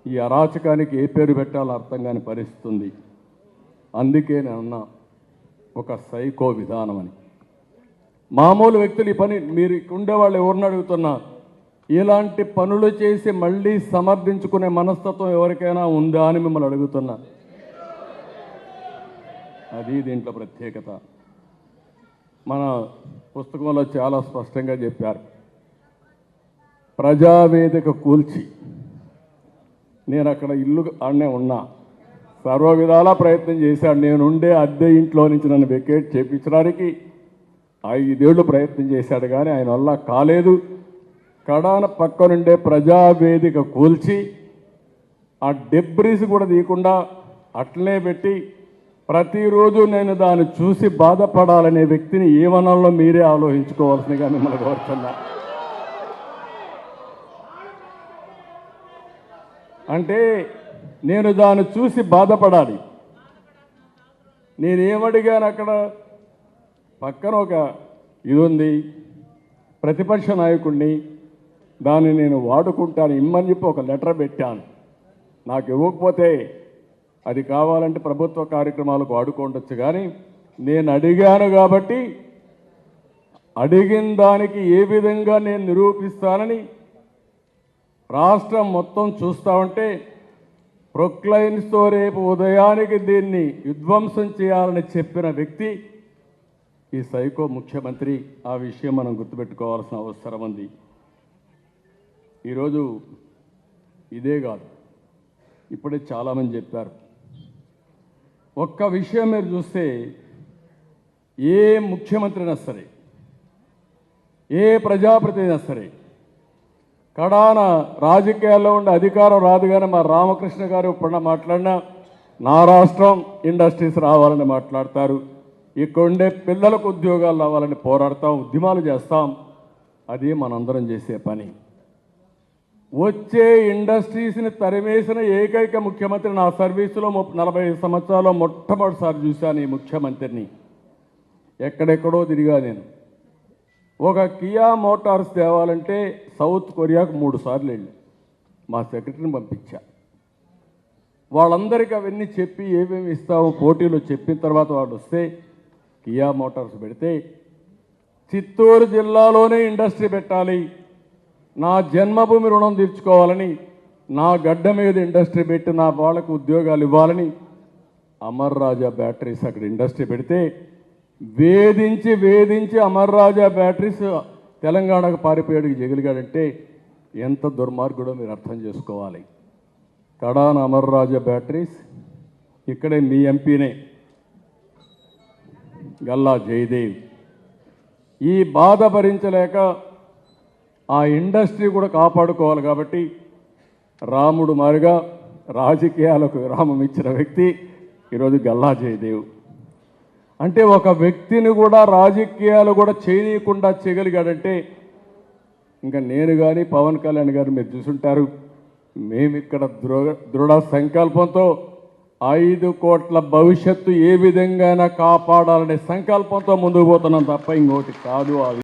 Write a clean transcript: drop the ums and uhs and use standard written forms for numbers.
ఈ అరాచకానికి ఏ పేరు పెట్టాలో అర్థం కాని పరిస్థితి ఉంది. అందుకే నేను అన్నా ఒక సైకో విధానం అని. మామూలు వ్యక్తులు ఈ పని మీరు ఉండేవాళ్ళు ఎవరిని అడుగుతున్నా ఇలాంటి పనులు చేసి మళ్ళీ సమర్థించుకునే మనస్తత్వం ఎవరికైనా ఉందా అని మిమ్మల్ని అడుగుతున్నా. అది దీంట్లో ప్రత్యేకత. మన పుస్తకంలో చాలా స్పష్టంగా చెప్పారు. ప్రజావేదిక కూల్చి నేను అక్కడ ఇల్లు ఆడనే ఉన్నా, సర్వ విధాలా ప్రయత్నం చేశాడు. నేనుండే అద్దె ఇంట్లో నుంచి నన్ను వెకేట్ చేయించడానికి 5 ఏళ్ళు ప్రయత్నం చేశాడు, కానీ ఆయన వల్ల కాలేదు. కడాన పక్కనుండే ప్రజావేదిక కూల్చి ఆ డెబ్రీస్ కూడా తీయకుండా అట్లనే పెట్టి ప్రతిరోజు నేను దాన్ని చూసి బాధపడాలనే వ్యక్తిని ఏమనాలో మీరే ఆలోచించుకోవాల్సిందిగా మిమ్మల్ని కోరుతున్నా. అంటే నేను దాన్ని చూసి బాధపడాలి. నేనేమడిగాను అక్కడ పక్కన ఒక ఇది ఉంది, ప్రతిపక్ష నాయకుడిని, దాన్ని నేను వాడుకుంటాను ఇమ్మని చెప్పి ఒక లెటర్ పెట్టాను. నాకు ఇవ్వకపోతే అది కావాలంటే ప్రభుత్వ కార్యక్రమాలకు వాడుకోవచ్చు, కానీ నేను అడిగాను కాబట్టి అడిగిన దానికి ఏ విధంగా నేను నిరూపిస్తానని రాష్ట్రం మొత్తం చూస్తూ ఉంటే ప్రొక్లైన్స్తో రేపు ఉదయానికి దీన్ని విధ్వంసం చేయాలని చెప్పిన వ్యక్తి ఈ సైకో ముఖ్యమంత్రి. ఆ విషయం మనం గుర్తుపెట్టుకోవాల్సిన అవసరం ఉంది. ఈరోజు ఇదే కాదు, ఇప్పుడే చాలామంది చెప్పారు. ఒక్క విషయం మీరు చూస్తే ఏ ముఖ్యమంత్రినా సరే, ఏ ప్రజాప్రతినిధి సరే, కడాన రాజకీయాల్లో ఉండే అధికారం రాదు. కానీ మా రామకృష్ణ గారు ఇప్పుడు మాట్లాడినా నా రాష్ట్రం ఇండస్ట్రీస్ రావాలని మాట్లాడతారు. ఇక్కడ ఉండే పిల్లలకు ఉద్యోగాలు రావాలని పోరాడతాం, ఉద్యమాలు చేస్తాం. అది మనందరం చేసే పని. వచ్చే ఇండస్ట్రీస్ని తరిమేసిన ఏకైక ముఖ్యమంత్రి నా సర్వీసులో 40 సంవత్సరాల్లో మొట్టమొదటిసారి చూశాను ఈ ముఖ్యమంత్రిని. ఎక్కడెక్కడో తిరిగా నేను. ఒక కియా మోటార్స్ తేవాలంటే సౌత్ కొరియాకు 3 సార్లు వెళ్ళి మా సెక్రటరీని పంపించా. వాళ్ళందరికీ అవన్నీ చెప్పి ఏమేమి ఇస్తామో పోటీలో చెప్పిన తర్వాత వాళ్ళు వస్తే కియా మోటార్స్ పెడితే చిత్తూరు జిల్లాలోనే ఇండస్ట్రీ పెట్టాలి, నా జన్మభూమి రుణం తీర్చుకోవాలని, నా గడ్డ మీద ఇండస్ట్రీ పెట్టి నా వాళ్ళకు ఉద్యోగాలు ఇవ్వాలని అమర్ రాజా బ్యాటరీస్ అక్కడ ఇండస్ట్రీ పెడితే వేధించి అమర్ రాజా బ్యాటరీస్ తెలంగాణకు పారిపోయాడికి జగిలిగాడంటే ఎంత దుర్మార్గుడో మీరు అర్థం చేసుకోవాలి. కడాన అమర్ రాజా బ్యాటరీస్ ఇక్కడే మీ ఎంపీనే గల్లా జయదేవ్. ఈ బాధ భరించలేక ఆ ఇండస్ట్రీ కూడా కాపాడుకోవాలి కాబట్టి రాముడు మారిగా రాజకీయాలకు విరామం ఇచ్చిన వ్యక్తి ఈరోజు గల్లా జయదేవ్. అంటే ఒక వ్యక్తిని కూడా రాజకీయాలు కూడా చేయనీయకుండా చేయగలిగాడంటే ఇంకా నేను కానీ పవన్ కళ్యాణ్ గారు మీరు చూసుంటారు. మేము ఇక్కడ దృఢ సంకల్పంతో 5 కోట్ల భవిష్యత్తు ఏ విధంగా కాపాడాలనే సంకల్పంతో ముందుకు పోతున్నాం తప్ప ఇంకోటి కాదు.